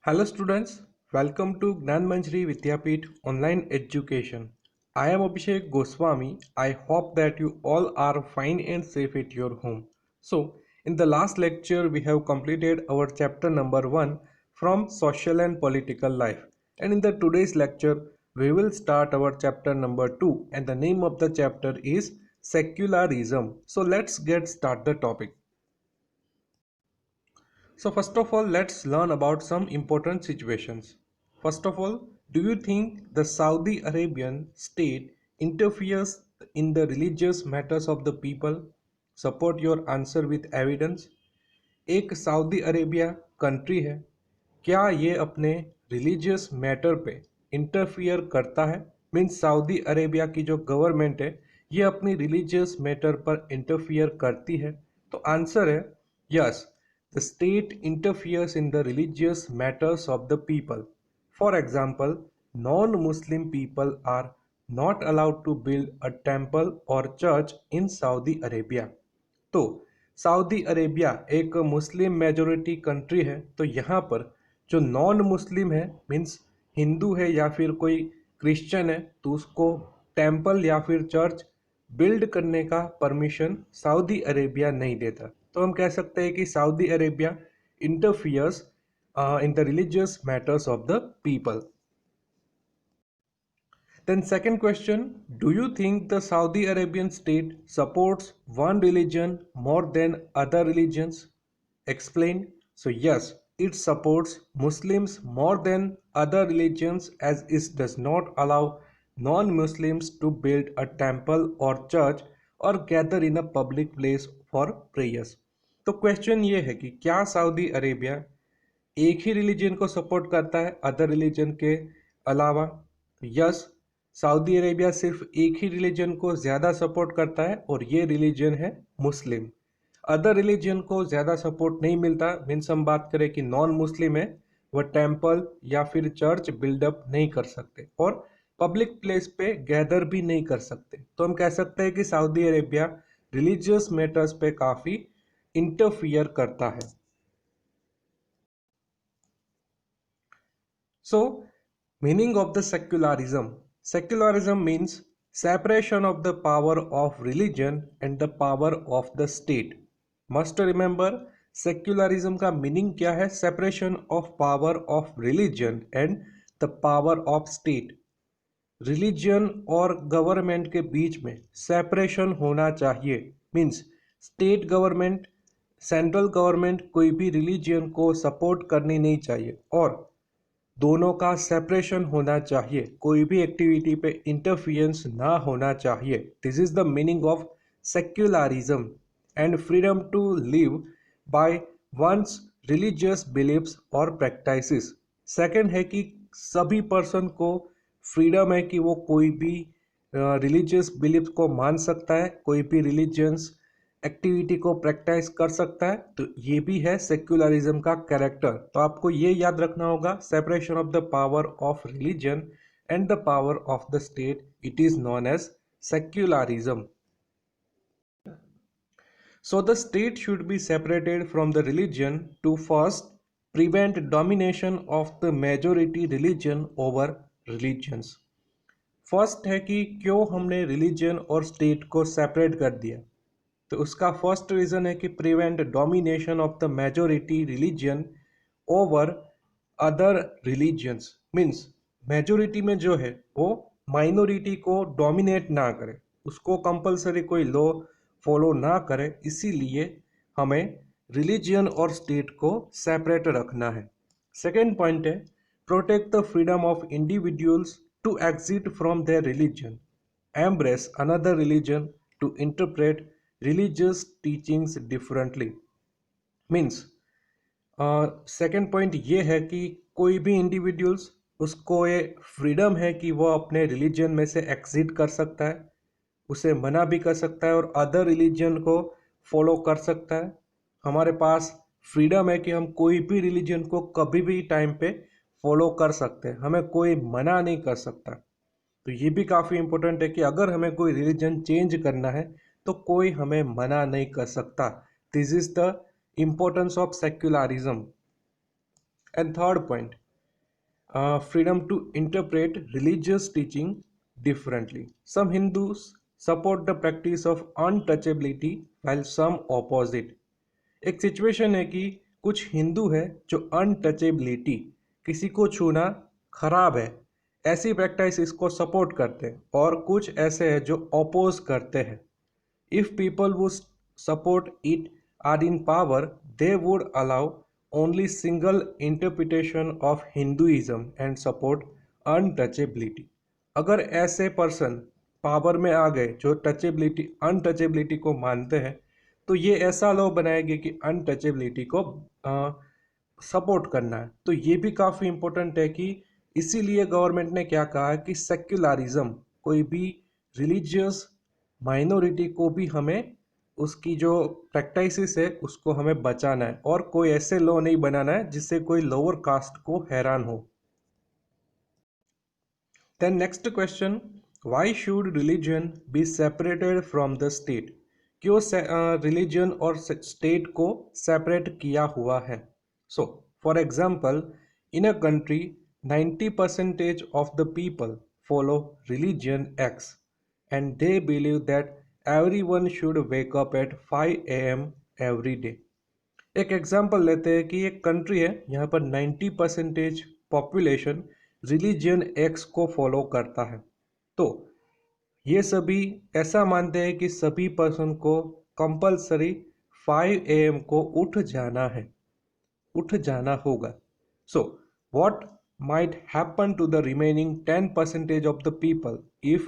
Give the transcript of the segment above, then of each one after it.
Hello students, welcome to Gnanmanjari Vidyapeeth Online Education. I am Abhishek Goswami. I hope that you all are fine and safe at your home. So, in the last lecture we have completed our chapter number 1 from social and political life. And in the today's lecture we will start our chapter number 2 and the name of the chapter is secularism. So, let's get start the topic. So first of all, let's learn about some important situations. First of all, do you think the Saudi Arabian state interferes in the religious matters of the people? Support your answer with evidence. एक Saudi Arabia country है, क्या ये अपने religious matter पे interfere करता है? Means Saudi Arabia की जो गवर्नमेंट है ये अपनी रिलीजियस मैटर पर इंटरफियर करती है। तो आंसर है yes, the state interferes in the religious matters of the people. For example, non Muslim people are not allowed to build a temple और चर्च इन सऊदी अरेबिया। तो Saudi Arabia एक Muslim majority country है, तो यहाँ पर जो non Muslim है means Hindu है या फिर कोई क्रिश्चियन है, तो उसको टेम्पल या फिर चर्च बिल्ड करने का परमिशन सऊदी अरेबिया नहीं देता। तो हम कह सकते हैं कि Saudi Arabia interferes in the religious matters of the people. Then second question, do you think the Saudi Arabian state supports one religion more than other religions? Explain. So yes, it supports Muslims more than other religions as it does not allow non-Muslims to build a temple or church or gather in a public place for prayers. तो question ये है कि क्या Saudi Arabia एक ही religion को support करता है other religion के अलावा? यस, सऊदी अरेबिया सिर्फ एक ही रिलीजन को ज़्यादा सपोर्ट करता है और ये रिलीजन है मुस्लिम। अदर रिलीजन को ज़्यादा सपोर्ट नहीं मिलता। मीन्स हम बात करें कि नॉन मुस्लिम है, वह टेम्पल या फिर चर्च बिल्डअप नहीं कर सकते और पब्लिक प्लेस पे गैदर भी नहीं कर सकते। तो हम कह सकते हैं कि सऊदी अरेबिया रिलीजियस मैटर्स पे काफ़ी इंटरफियर करता है। So, meaning of the secularism. Secularism means separation of the power of religion and the power of the state. Must remember, secularism का meaning क्या है? Separation of power of religion and the power of state. Religion और government के बीच में separation होना चाहिए। Means state government, central government कोई भी रिलीजन को सपोर्ट करनी नहीं चाहिए और दोनों का सेपरेशन होना चाहिए, कोई भी एक्टिविटी पे इंटरफियरेंस ना होना चाहिए। This is the meaning of secularism and freedom to live by one's religious beliefs और प्रैक्टिसेस। सेकंड है कि सभी पर्सन को फ्रीडम है कि वो कोई भी रिलीजियस बिलीफ को मान सकता है, कोई भी रिलीजियंस एक्टिविटी को प्रैक्टिस कर सकता है। तो ये भी है सेक्युलरिज्म का कैरेक्टर। तो आपको ये याद रखना होगा, separation of the power of religion and the power of the state, it is known as secularism. So the state should be separated from the religion to first prevent domination of the majority religion over religions। First है कि क्यों हमने religion और state को separate कर दिया? तो उसका फर्स्ट रीज़न है कि prevent domination of the majority religion over other religions. Means majority में जो है वो माइनॉरिटी को डोमिनेट ना करे, उसको कंपलसरी कोई लॉ फॉलो ना करे, इसीलिए हमें रिलीजन और स्टेट को सेपरेट रखना है। सेकेंड पॉइंट है protect the freedom of individuals to exit from their religion, embrace another religion, to interpret religious teachings differently। Means second point ये है कि कोई भी इंडिविजुअल्स, उसको ये फ्रीडम है कि वो अपने रिलीजन में से एग्जिट कर सकता है, उसे मना भी कर सकता है और अदर रिलीजन को फॉलो कर सकता है। हमारे पास फ्रीडम है कि हम कोई भी रिलीजन को कभी भी टाइम पे फॉलो कर सकते हैं, हमें कोई मना नहीं कर सकता। तो ये भी काफ़ी इंपॉर्टेंट है कि अगर हमें कोई रिलीजन चेंज करना है तो कोई हमें मना नहीं कर सकता। This is the importance of secularism. And third point, freedom to interpret religious teaching differently. Some Hindus support the practice of untouchability while some oppose it. एक सिचुएशन है कि कुछ हिंदू है जो अनटचेबिलिटी, किसी को छूना खराब है, ऐसी प्रैक्टिस इसको सपोर्ट करते हैं, और कुछ ऐसे हैं जो अपोज करते हैं. If people who support it are in power, they would allow only single interpretation of Hinduism and support untouchability. अगर ऐसे पर्सन पावर में आ गए जो टचेबिलिटी अनटचेबिलिटी को मानते हैं, तो ये ऐसा लॉ बनाएंगे कि अनटचेबिलिटी को सपोर्ट करना है. तो ये भी काफ़ी इम्पोर्टेंट है कि इसीलिए गवर्नमेंट ने क्या कहा है कि सेक्युलरिज्म, कोई भी रिलीजियस माइनॉरिटी को भी हमें उसकी जो प्रैक्टिसेस है उसको हमें बचाना है, और कोई ऐसे लॉ नहीं बनाना है जिससे कोई लोअर कास्ट को हैरान हो. Then next question, why should religion be separated from the state? क्यों रिलीजन और स्टेट को सेपरेट किया हुआ है? So for example, in a country 90% of the people follow religion X and they believe that everyone should wake up at 5 a.m. every day. एक example लेते हैं कि एक कंट्री है, यहाँ पर 90% पॉपुलेशन रिलीजियन एक्स को फॉलो करता है. तो ये सभी ऐसा मानते हैं कि सभी पर्सन को कंपलसरी 5 a.m. को उठ जाना होगा. So what might happen to the remaining 10% of the people if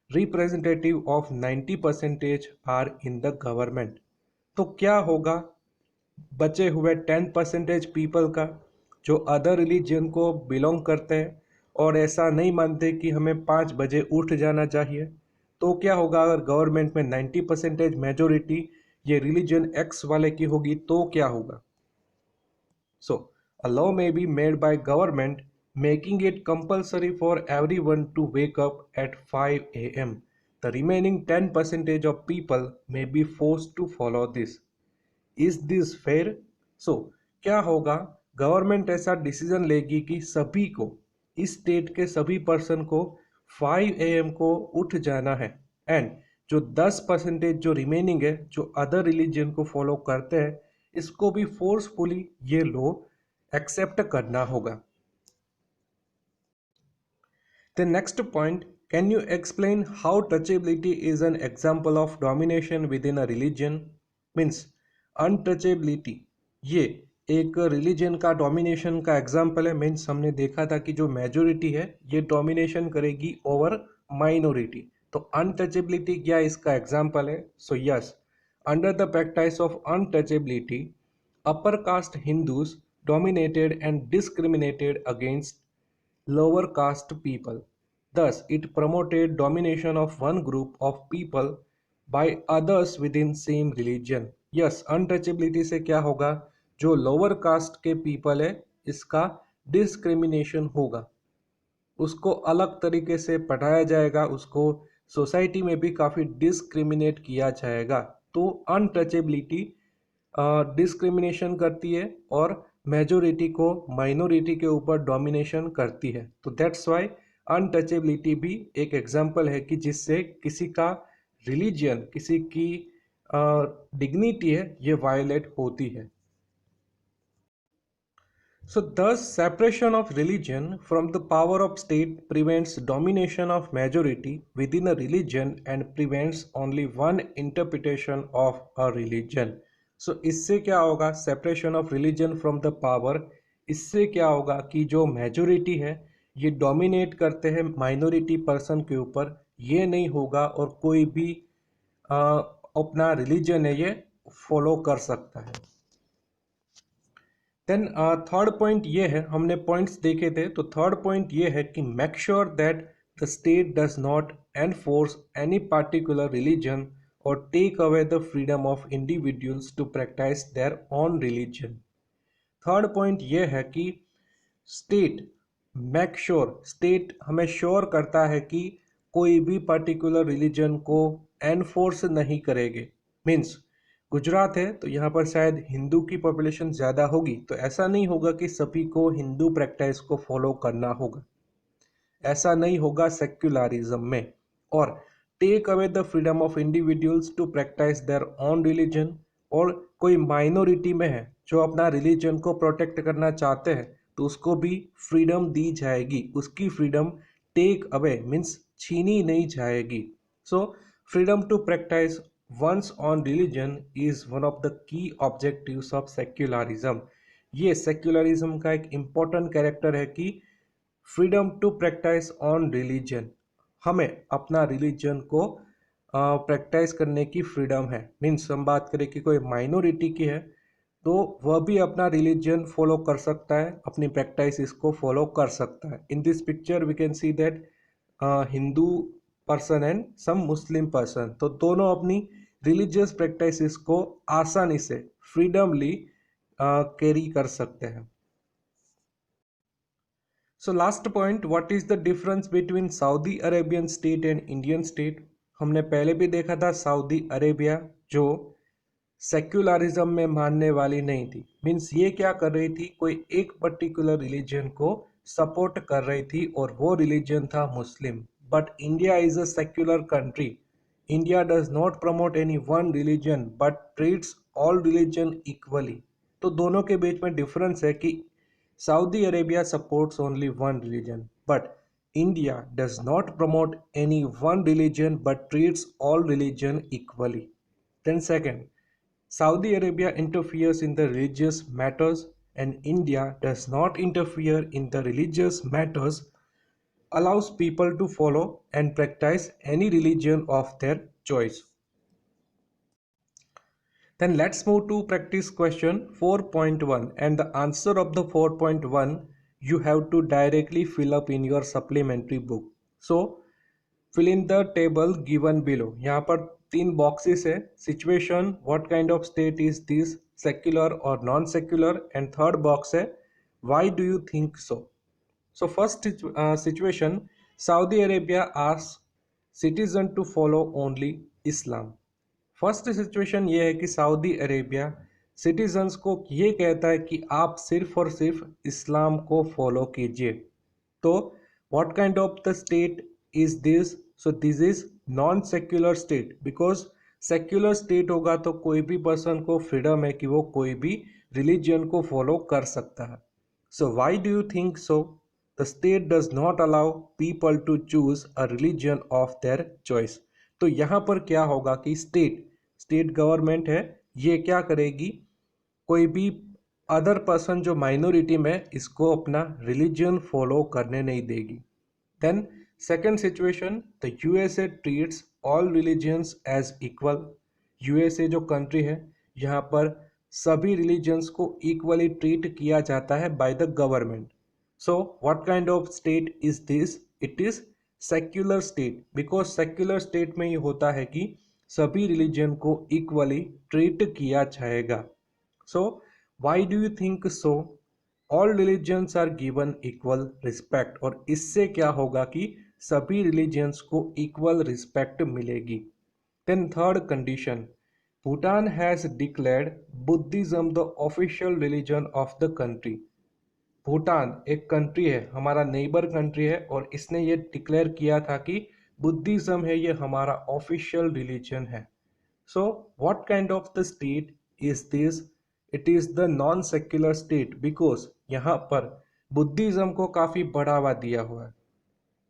representative of 90% are in the government? तो क्या होगा बचे हुए 10% पीपल का जो अदर रिलीजन को बिलोंग करते हैं और ऐसा नहीं मानते कि हमें 5 बजे उठ जाना चाहिए? तो क्या होगा अगर गवर्नमेंट में 90% मेजोरिटी ये रिलीजन एक्स वाले की होगी, तो क्या होगा? So a law may be made by government making it compulsory for everyone to wake up at 5 a.m. The remaining 10% of people may be forced to follow this. Is this fair? So क्या होगा, government ऐसा decision लेगी कि सभी को, इस state के सभी पर्सन को 5 AM को उठ जाना है, एंड जो 10% जो रिमेनिंग है जो अदर रिलीजन को फॉलो करते हैं, इसको भी फोर्सफुली ये लो एक्सेप्ट करना होगा. The next point, can you explain how touchability is an example of domination within a religion? Means untouchability ये एक रिलीजन का डोमिनेशन का एग्जाम्पल है. मीन्स हमने देखा था कि जो मेजोरिटी है ये डोमिनेशन करेगी ओवर माइनॉरिटी, तो अनटचेबिलिटी क्या इसका एग्जाम्पल है? So yes, under the practice of untouchability, upper caste Hindus dominated and discriminated against lower caste people. Thus, it promoted domination of one group of people by others within same religion. Yes, untouchability से क्या होगा, जो lower caste के people है इसका discrimination होगा, उसको अलग तरीके से पढ़ाया जाएगा, उसको सोसाइटी में भी काफ़ी डिस्क्रिमिनेट किया जाएगा. तो अनटचेबिलिटी डिस्क्रिमिनेशन करती है और मेजोरिटी को माइनॉरिटी के ऊपर डोमिनेशन करती है. तो दैट्स वाई अनटचेबिलिटी भी एक एग्जाम्पल है कि जिससे किसी का रिलीजियन, किसी की डिग्निटी है ये वायलेट होती है. So thus separation of religion from the power of state prevents domination of majority within a religion and prevents only one interpretation of a religion. So इससे क्या होगा, separation of religion from the power, इससे क्या होगा कि जो majority है ये dominate करते हैं minority person के ऊपर, ये नहीं होगा और कोई भी अपना religion है ये follow कर सकता है. देन थर्ड पॉइंट ये है, हमने पॉइंट्स देखे थे, तो थर्ड पॉइंट ये है कि make sure that the state does not enforce any particular religion और take away the freedom of individuals to practice their own religion. Third point ये है कि स्टेट मेक श्योर, स्टेट हमें श्योर करता है कि कोई भी पर्टिकुलर रिलीजन को एनफोर्स नहीं करेंगे. मीन्स गुजरात है तो यहाँ पर शायद हिंदू की पॉपुलेशन ज़्यादा होगी, तो ऐसा नहीं होगा कि सभी को हिंदू प्रैक्टिस को फॉलो करना होगा, ऐसा नहीं होगा सेक्युलरिज्म में। और take away the freedom of individuals to practice their own religion, और कोई माइनॉरिटी में है जो अपना रिलीजन को प्रोटेक्ट करना चाहते हैं तो उसको भी फ्रीडम दी जाएगी, उसकी फ्रीडम टेक अवे मीन्स छीनी नहीं जाएगी। So freedom to practice one's own religion is one of the key objectives of secularism. ये सेक्युलरिज्म का एक इम्पॉर्टेंट कैरेक्टर है कि freedom to practice own religion, हमें अपना रिलीजन को प्रैक्टिस करने की फ्रीडम है। मीन्स हम बात करें कि कोई माइनॉरिटी की है तो वह भी अपना रिलीजन फॉलो कर सकता है, अपनी प्रैक्टिस इसको फॉलो कर सकता है। In this picture we can see that Hindu person and some Muslim person, तो दोनों अपनी रिलीजियस प्रैक्टिस को आसानी से फ्रीडमली कैरी कर सकते हैं। So last point, what is the difference between Saudi Arabian state and Indian state. हमने पहले भी देखा था सऊदी अरेबिया जो सेक्युलरिज्म में मानने वाली नहीं थी, मीन्स ये क्या कर रही थी, कोई एक पर्टिकुलर रिलीजन को सपोर्ट कर रही थी और वो रिलीजन था मुस्लिम। But India is a secular country, India does not promote any one religion but treats all religion equally. तो दोनों के बीच में डिफरेंस है कि Saudi Arabia supports only one religion, but India does not promote any one religion but treats all religion equally. Then second, Saudi Arabia interferes in the religious matters and India does not interfere in the religious matters, allows people to follow and practice any religion of their choice. Then let's move to practice question 4.1, and the answer of the 4.1 you have to directly fill up in your supplementary book. So fill in the table given below. यहाँ पर 3 boxes है, situation, what kind of state is this, secular or non-secular, and third box है why do you think so. So first situation, Saudi Arabia asks citizen to follow only Islam. First situation ये है कि Saudi Arabia citizens को ये कहता है कि आप सिर्फ और सिर्फ इस्लाम को फॉलो कीजिए। तो what kind of the state is this, so this is non secular state, because secular state होगा तो कोई भी पर्सन को फ्रीडम है कि वो कोई भी रिलीजन को फॉलो कर सकता है। So why do you think so, the state does not allow people to choose a religion of their choice. तो यहाँ पर क्या होगा कि स्टेट गवर्नमेंट है, ये क्या करेगी, कोई भी अदर पर्सन जो माइनॉरिटी में इसको अपना रिलीजन फॉलो करने नहीं देगी। Then second situation, the USA treats all religions as equal. USA जो कंट्री है यहाँ पर सभी रिलीजन्स को इक्वली ट्रीट किया जाता है by the government. So what kind of state is this, it is secular state, because secular state में ये होता है कि सभी रिलीजन को इक्वली ट्रीट किया जाएगा। So why do you think so, all religions are given equal respect, और इससे क्या होगा कि सभी रिलीजन्स को इक्वल रिस्पेक्ट मिलेगी। Then third condition, Bhutan has declared Buddhism the official religion of the country. Bhutan एक कंट्री है, हमारा नेबर कंट्री है, और इसने ये डिक्लेयर किया था कि बुद्धिज्म है ये हमारा ऑफिशियल रिलीजन है। So what kind of the state is this, it is the non secular state, because यहाँ पर बुद्धिज्म को काफ़ी बढ़ावा दिया हुआ है,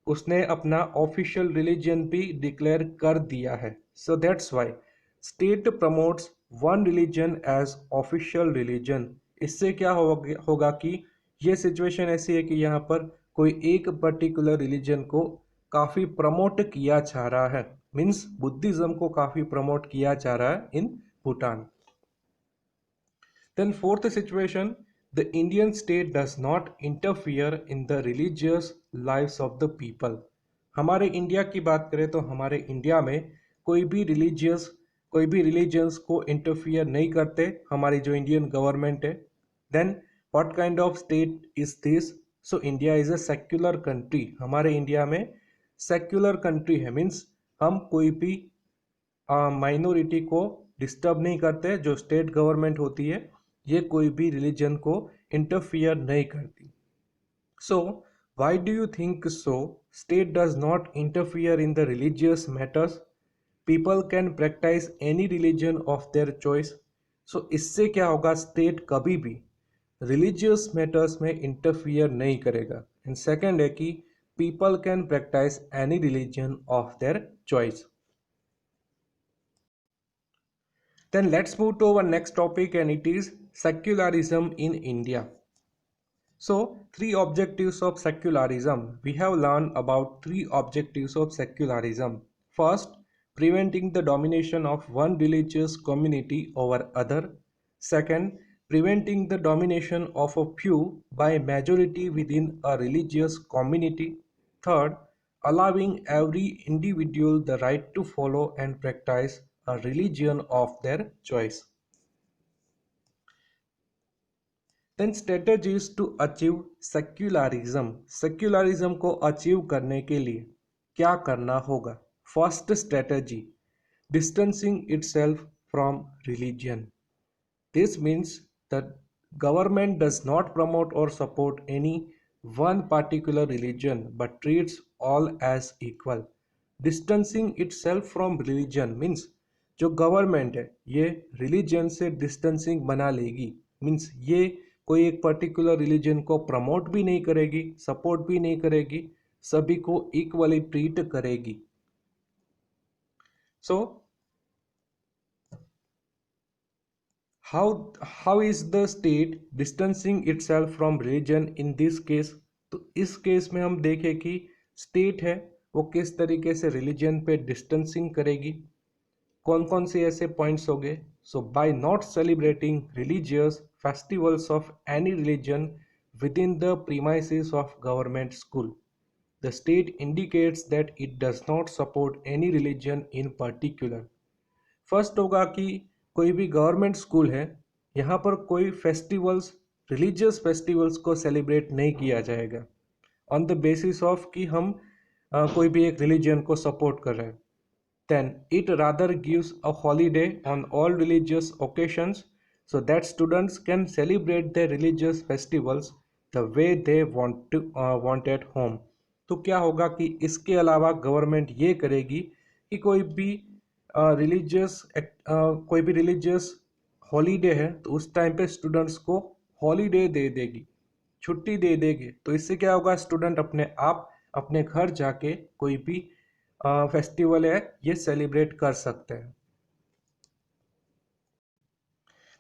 उसने अपना ऑफिशियल रिलीजन भी डिक्लेयर कर दिया है। So that's why state promotes one religion as official religion. इससे क्या होगा कि ये सिचुएशन ऐसी है कि यहाँ पर कोई एक पर्टिकुलर रिलीजन को काफ़ी प्रमोट किया जा रहा है, मीन्स बुद्धिज्म को काफ़ी प्रमोट किया जा रहा है in Bhutan. Then fourth situation, the Indian state does not interfere in the religious lives of the people. हमारे इंडिया की बात करें तो हमारे इंडिया में कोई भी रिलीजियंस को इंटरफियर नहीं करते हमारी जो इंडियन गवर्नमेंट है। Then what kind of state is this, so India is a secular country, हमारे इंडिया में सेक्युलर कंट्री है, मीन्स हम कोई भी माइनॉरिटी को डिस्टर्ब नहीं करते। जो स्टेट गवर्नमेंट होती है ये कोई भी रिलीजन को इंटरफियर नहीं करती। So why do you think so? State does not interfere in the religious matters. People can practise any religion of their choice. So इससे क्या होगा, स्टेट कभी भी रिलीजियस मैटर्स में इंटरफियर नहीं करेगा। एंड सेकंड है कि people can practise any religion of their choice. Then let's move to our next topic, and it is secularism in India. So, three objectives of secularism. We have learned about three objectives of secularism. First, preventing the domination of one religious community over other. Second, preventing the domination of a few by majority within a religious community. Third, allowing every individual the right to follow and practice a religion of their choice. Then strategies to achieve secularism. Secularism को achieve करने के लिए क्या करना होगा? First strategy, distancing itself from religion. This means that government does not promote or support any one particular religion but treats all as equal. Distancing itself from religion means जो government है ये religion से distancing बना लेगी। Means ये कोई एक particular religion को प्रमोट भी नहीं करेगी, सपोर्ट भी नहीं करेगी, सभी को इक्वली ट्रीट करेगी। सो how is the state distancing itself from religion in this case? तो इस केस में हम देखें कि स्टेट है वो किस तरीके से रिलीजन पे डिस्टेंसिंग करेगी। कौन कौन से ऐसे पॉइंट्स हो गए? So by not celebrating religious festivals of any religion within the premises of government school. The state indicates that it does not support any religion in particular. First होगा कि कोई भी गवर्नमेंट स्कूल है यहाँ पर कोई फेस्टिवल्स, रिलीजियस फेस्टिवल्स को celebrate नहीं किया जाएगा ऑन द बेसिस ऑफ कि हम कोई भी एक रिलीजन को सपोर्ट कर रहे हैं। Then it rather gives a holiday on all religious occasions so that students can celebrate their religious festivals the way they want at home. तो क्या होगा कि इसके अलावा गवर्नमेंट ये करेगी कि कोई भी रिलीजियस हॉलीडे है तो उस टाइम पे स्टूडेंट्स को हॉलीडे दे देगी, छुट्टी दे देगी। तो इससे क्या होगा, स्टूडेंट अपने आप अपने घर जाके कोई भी फेस्टिवल है ये सेलिब्रेट कर सकते हैं।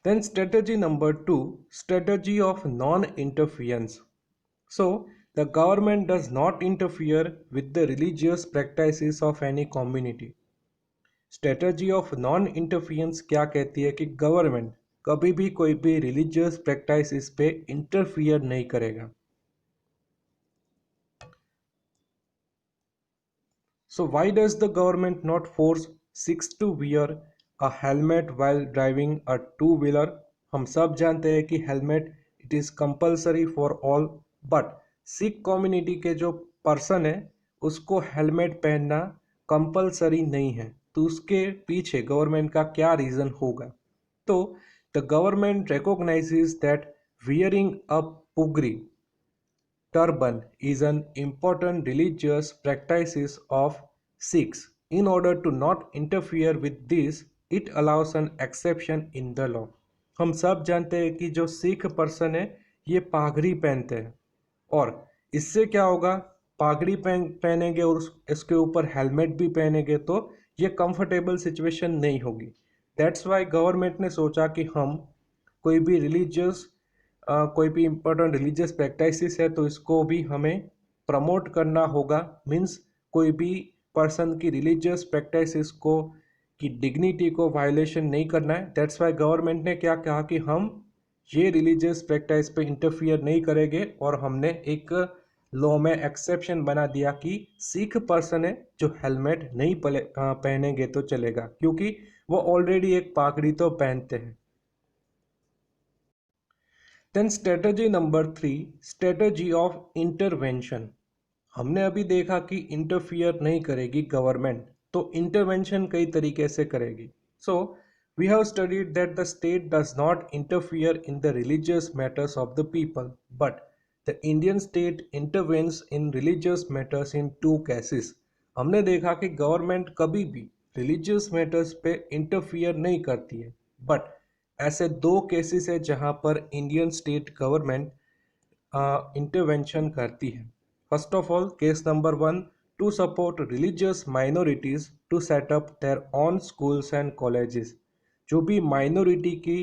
Then strategy number 2, strategy of non interference. So the government does not interfere with the religious practices of any community. Strategy of non interference क्या कहती है कि गवर्नमेंट कभी भी कोई भी रिलीजियस प्रैक्टिसेस पे इंटरफियर नहीं करेगा। So why does the government not force Sikhs to wear a helmet while driving a two-wheeler? हम सब जानते हैं कि helmet it is compulsory for all, but Sikh community के जो पर्सन है उसको हेलमेट पहनना कंपलसरी नहीं है। तो उसके पीछे गवर्नमेंट का क्या रीज़न होगा? तो the government recognises that wearing a pugri turban is an important religious practice of Sikhs. In order to not interfere with this, it allows an exception in the law. हम सब जानते हैं कि जो सिख पर्सन है ये पागड़ी पहनते हैं और इससे क्या होगा, पागड़ी पहनेंगे और इसके ऊपर हेलमेट भी पहनेंगे तो ये कंफर्टेबल सिचुएशन नहीं होगी। दैट्स वाई गवर्नमेंट ने सोचा कि हम कोई भी कोई भी इम्पोर्टेंट रिलीजियस प्रैक्टिसेस है तो इसको भी हमें प्रमोट करना होगा। मीन्स कोई भी पर्सन की रिलीजियस प्रैक्टिसेस को की डिग्निटी को वायलेशन नहीं करना है। दैट्स वाई गवर्नमेंट ने क्या कहा कि हम ये रिलीजियस प्रैक्टिस पे इंटरफियर नहीं करेंगे और हमने एक लॉ में एक्सेप्शन बना दिया कि सिख पर्सन है जो हेलमेट नहीं पहनेंगे तो चलेगा, क्योंकि वो ऑलरेडी एक पागड़ी तो पहनते हैं। Then strategy number 3, strategy of intervention. हमने अभी देखा कि इंटरफियर नहीं करेगी गवर्नमेंट, तो इंटरवेंशन कई तरीके से करेगी। सो We have studied that the state does not interfere in the religious matters of the people, but the Indian state intervenes in religious matters in two cases. हमने देखा कि गवर्नमेंट कभी भी रिलीजियस मैटर्स पे इंटरफियर नहीं करती है, but ऐसे दो केसेस है जहां पर इंडियन स्टेट गवर्नमेंट intervention करती है. First of all, case number 1, to support religious minorities to set up their own schools and colleges. जो भी माइनॉरिटी की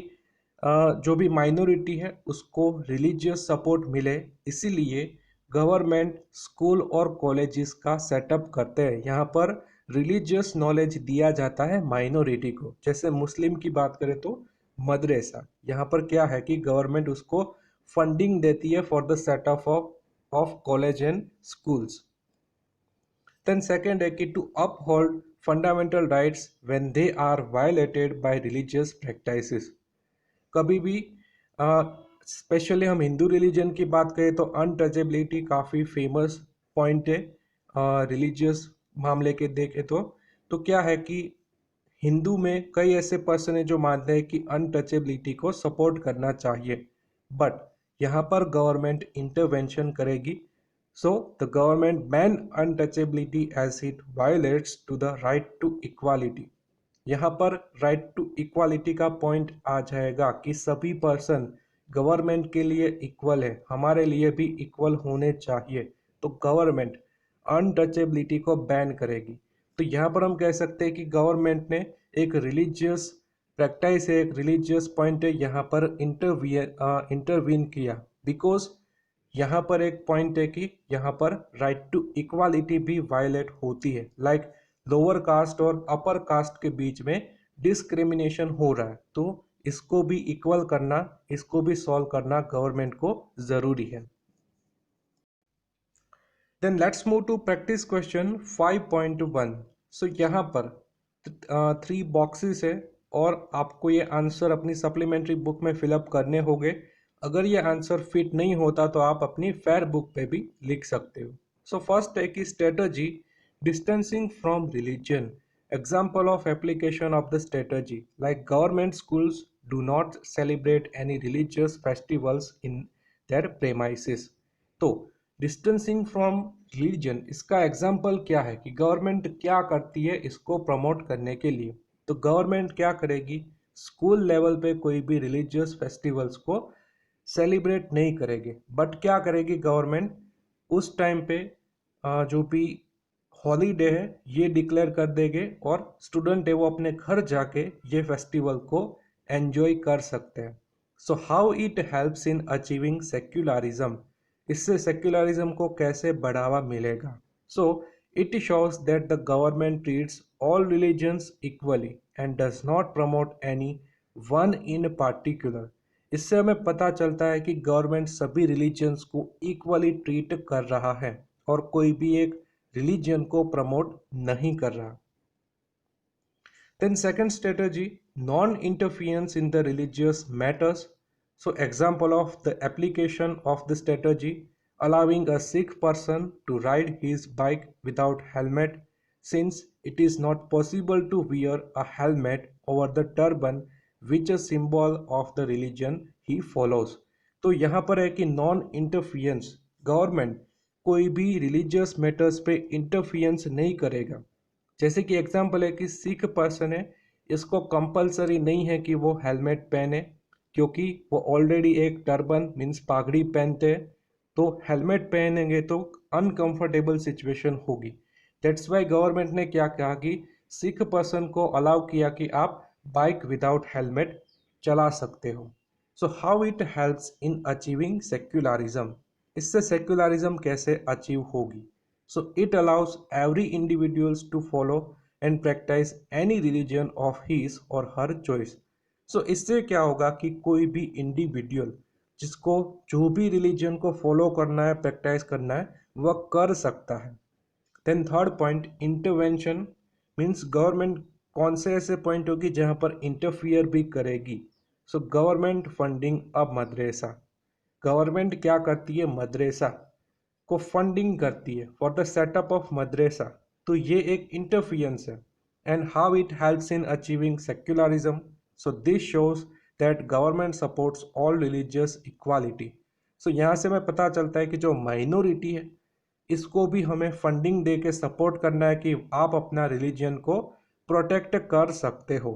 जो भी माइनॉरिटी है उसको रिलीजियस सपोर्ट मिले, इसीलिए गवर्नमेंट स्कूल और कॉलेजेस का सेटअप करते हैं. यहाँ पर रिलीजियस नॉलेज दिया जाता है माइनॉरिटी को. जैसे मुस्लिम की बात करें तो मदरसा, यहाँ पर क्या है कि गवर्नमेंट उसको फंडिंग देती है for the setup of college and schools. Then second है कि to uphold fundamental rights when they are violated by religious practices. कभी भी स्पेशली हम हिंदू रिलीजन की बात करें तो अनटचेबिलिटी काफ़ी फेमस पॉइंट है रिलीजियस मामले के देखें तो क्या है कि हिंदू में कई ऐसे पर्सन है जो मानते हैं कि अनटचेबिलिटी को सपोर्ट करना चाहिए, बट यहाँ पर गवर्नमेंट इंटरवेंशन करेगी. So the government ban untouchability as it violates to the right to equality. यहाँ पर राइट टू इक्वालिटी का पॉइंट आ जाएगा कि सभी पर्सन गवर्नमेंट के लिए इक्वल है, हमारे लिए भी इक्वल होने चाहिए, तो गवर्नमेंट अनटचेबिलिटी को बैन करेगी. तो यहाँ पर हम कह सकते हैं कि गवर्नमेंट ने एक रिलीजियस प्रैक्टिस है, एक रिलीजियस पॉइंट है, यहाँ पर इंटरवीन किया, बिकॉज यहाँ पर एक पॉइंट है कि यहाँ पर राइट टू इक्वालिटी भी वायलेट होती है. लाइक लोअर कास्ट और अपर कास्ट के बीच में डिस्क्रिमिनेशन हो रहा है, तो इसको भी इक्वल करना, इसको भी सॉल्व करना गवर्नमेंट को जरूरी है. Then let's move to practice question 5.1. सो यहाँ पर 3 बॉक्सेस है और आपको ये आंसर अपनी सप्लीमेंट्री बुक में फिलअप करने होंगे. अगर ये आंसर फिट नहीं होता तो आप अपनी फेयर बुक पे भी लिख सकते हो. सो फर्स्ट है कि strategy distancing from religion. Example of application of the strategy, like government schools do not celebrate any religious festivals in their premises. तो डिस्टेंसिंग फ्रॉम रिलीजन, इसका एग्जाम्पल क्या है कि गवर्नमेंट क्या करती है इसको प्रमोट करने के लिए. तो गवर्नमेंट क्या करेगी, स्कूल लेवल पे कोई भी रिलीजियस फेस्टिवल्स को सेलिब्रेट नहीं करेगी, बट क्या करेगी गवर्नमेंट उस टाइम पे जो भी हॉलीडे है ये डिक्लेयर कर देंगे और स्टूडेंट है वो अपने घर जाके ये फेस्टिवल को एंजॉय कर सकते हैं. सो how it helps in achieving secularism. इससे सेक्युलरिज्म को कैसे बढ़ावा मिलेगा. So it shows that the government treats all religions equally and does not promote any one in particular. इससे हमें पता चलता है कि गवर्नमेंट सभी रिलीजन्स को इक्वली ट्रीट कर रहा है और कोई भी एक रिलीजन को प्रमोट नहीं कर रहा. Then second strategy, non interference in the religious matters. So example of the application of the strategy, allowing a Sikh person to ride his bike without helmet, since it is not possible to wear a helmet over the turban which is symbol of the religion he follows. तो यहाँ पर है कि non interference, government कोई भी religious matters पे interference नहीं करेगा. जैसे कि एग्जांपल है कि सिख पर्सन है, इसको कंपलसरी नहीं है कि वो हेलमेट पहने, क्योंकि वो ऑलरेडी एक टर्बन मीन्स पागड़ी पहनते हैं, तो हेलमेट पहनेंगे तो अनकंफर्टेबल सिचुएशन होगी. दैट्स वाई गवर्नमेंट ने क्या कहा कि सिख पर्सन को अलाउ किया कि आप बाइक विदाउट हेलमेट चला सकते हो. So how it helps in achieving secularism. इससे सेक्युलरिज्म कैसे अचीव होगी. So it allows every individuals to follow and practice any religion of his और हर चॉइस. सो इससे क्या होगा कि कोई भी इंडिविजुअल जिसको जो भी रिलीजन को फॉलो करना है, प्रैक्टिस करना है, वह कर सकता है. Then third point, intervention means government कौन से ऐसे पॉइंट होगी जहां पर इंटरफियर भी करेगी. सो गवर्नमेंट फंडिंग अब मदरसा. गवर्नमेंट क्या करती है, मदरसा को फंडिंग करती है फॉर द सेटअप ऑफ मदरसा. तो ये एक इंटरफियरेंस है. And how it helps in achieving secularism. So this shows that government supports all religious equality. So यहाँ से हमें पता चलता है कि जो माइनॉरिटी है इसको भी हमें फंडिंग दे के सपोर्ट करना है कि आप अपना रिलीजन को प्रोटेक्ट कर सकते हो.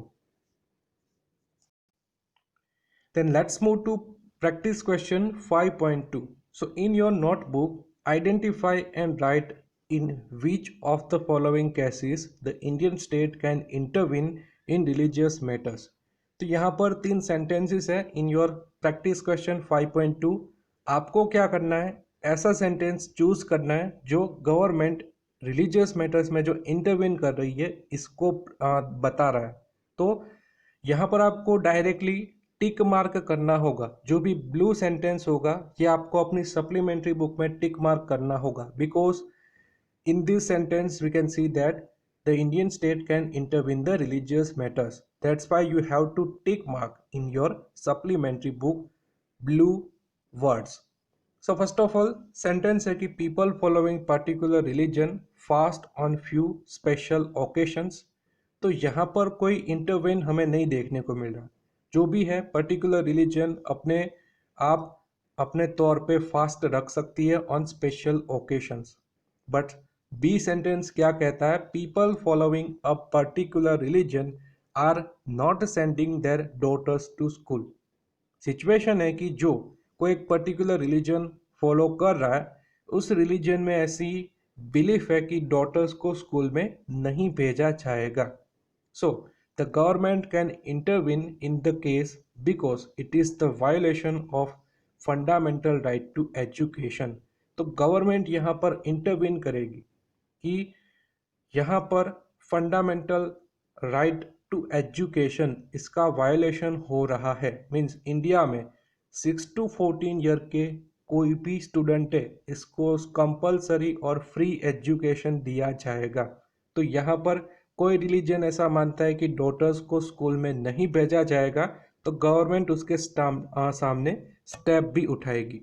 Then let's move to practice question 5.2. So in your notebook, identify and write in which of the following cases the Indian state can intervene in religious matters. तो यहाँ पर 3 sentences है in your practice question 5.2. आपको क्या करना है, ऐसा sentence choose करना है जो गवर्नमेंट रिलीजियस मैटर्स में जो इंटरवेन कर रही है इसको बता रहा है. तो यहाँ पर आपको डायरेक्टली टिक मार्क करना होगा. जो भी ब्लू सेंटेंस होगा ये आपको अपनी सप्लीमेंट्री बुक में टिक मार्क करना होगा, because in this sentence we can see that the Indian state can intervene the religious matters. That's why you have to tick mark in your supplementary book blue words. So first of all sentence है कि people following particular religion fast on few special occasions. तो यहाँ पर कोई intervene हमें नहीं देखने को मिल रहा. जो भी है पर्टिकुलर रिलीजन अपने आप अपने तौर पे फास्ट रख सकती है on special occasions. But B sentence क्या कहता है, people following a particular religion are not sending their daughters to school. Situation है कि जो कोई एक पर्टिकुलर रिलीजन फॉलो कर रहा है उस रिलीजन में ऐसी बिलीफ है कि डॉटर्स को स्कूल में नहीं भेजा जाएगा. So the government can intervene in the case because it is the violation of fundamental right to education. तो गवर्नमेंट यहाँ पर इंटरवीन करेगी कि यहाँ पर फंडामेंटल राइट टू एजुकेशन इसका वायोलेशन हो रहा है. मीन्स इंडिया में 6 to 14 ईयर के कोई भी स्टूडेंट है इसको कंपलसरी और फ्री एजुकेशन दिया जाएगा. तो यहाँ पर कोई रिलीजन ऐसा मानता है कि डॉटर्स को स्कूल में नहीं भेजा जाएगा तो गवर्नमेंट उसके सामने स्टेप भी उठाएगी.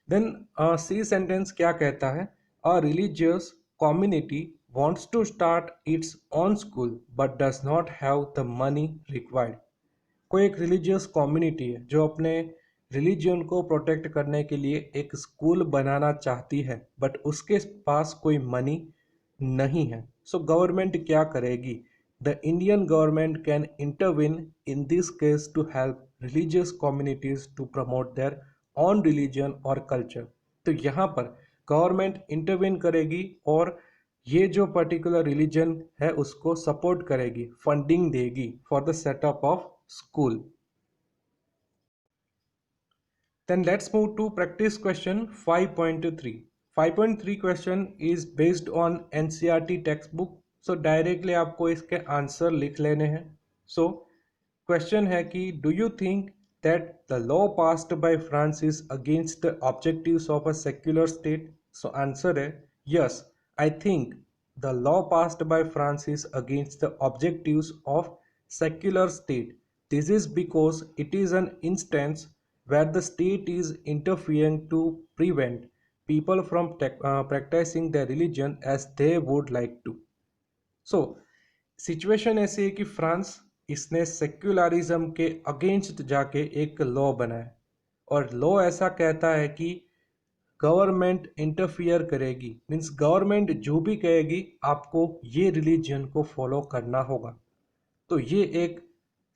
देन सी सेंटेंस क्या कहता है, a religious community wants to start its own school but does not have the money required. कोई एक रिलीजियस कम्युनिटी है जो अपने रिलीजन को प्रोटेक्ट करने के लिए एक स्कूल बनाना चाहती है बट उसके पास कोई मनी नहीं है. सो गवर्नमेंट क्या करेगी, the Indian government can intervene in this case to help religious communities to promote their own religion और कल्चर. तो यहाँ पर गवर्नमेंट इंटरवीन करेगी और ये जो पर्टिकुलर रिलीजन है उसको सपोर्ट करेगी, फंडिंग देगी for the setup of school. Then let's move to practice question 5.3. 5.3 question is based on NCERT textbook. So directly आपको इसके आंसर लिख लेने हैं. So question है कि do you think that the law passed by France is against the objectives of a secular state? So answer है yes, I think the law passed by France is against the objectives of secular state. This is because it is an instance where the state is interfering to prevent people from practicing their religion as they would like to. So situation ऐसी है कि France इसने secularism के against जाके एक law बनाया और law ऐसा कहता है कि गवर्नमेंट इंटरफियर करेगी. मीन्स गवर्नमेंट जो भी कहेगी आपको ये रिलीजन को फॉलो करना होगा. तो ये एक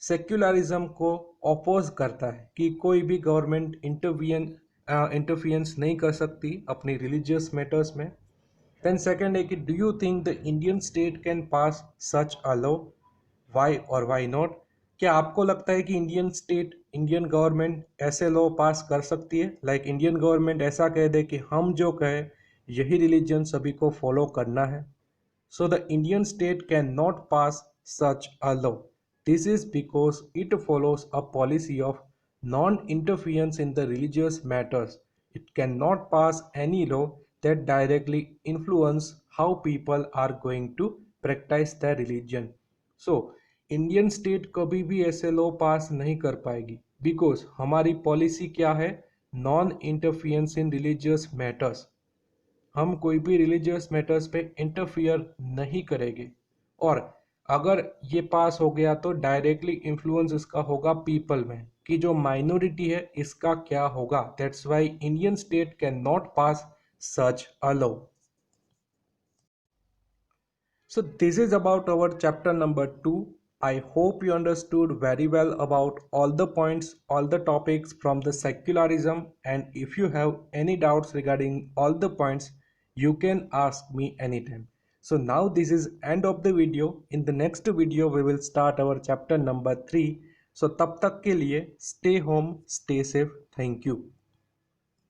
सेक्युलरिज्म को अपोज करता है कि कोई भी गवर्नमेंट इंटरफियंस नहीं कर सकती अपनी रिलीजियस मैटर्स में. देन सेकंड है कि do you think the Indian state can pass such a law, why और वाई नॉट. क्या आपको लगता है कि इंडियन गवर्नमेंट ऐसे लॉ पास कर सकती है, लाइक इंडियन गवर्नमेंट ऐसा कह दे कि हम जो कहे यही रिलीजन सभी को फॉलो करना है. So the Indian state can not pass such a law. This is because it follows a policy of non interference in the religious matters. It can not pass any law that directly influence how people are going to practice their religion. So Indian state कभी भी ऐसे law पास नहीं कर पाएगी because हमारी policy क्या है, non interference इन religious matters. हम कोई भी रिलीजियस मैटर्स पे इंटरफियर नहीं करेंगे. और अगर ये पास हो गया तो डायरेक्टली इन्फ्लुएंस इसका होगा पीपल में कि जो माइनॉरिटी है इसका क्या होगा. That's why Indian state can not pass such a law. So this is about our chapter number 2. I hope you understood very well about all the points, all the topics from the secularism, and if you have any doubts regarding all the points, you can ask me anytime. So now this is end of the video. In the next video we will start our chapter number 3. So तब तक के लिए stay home, stay safe. Thank you.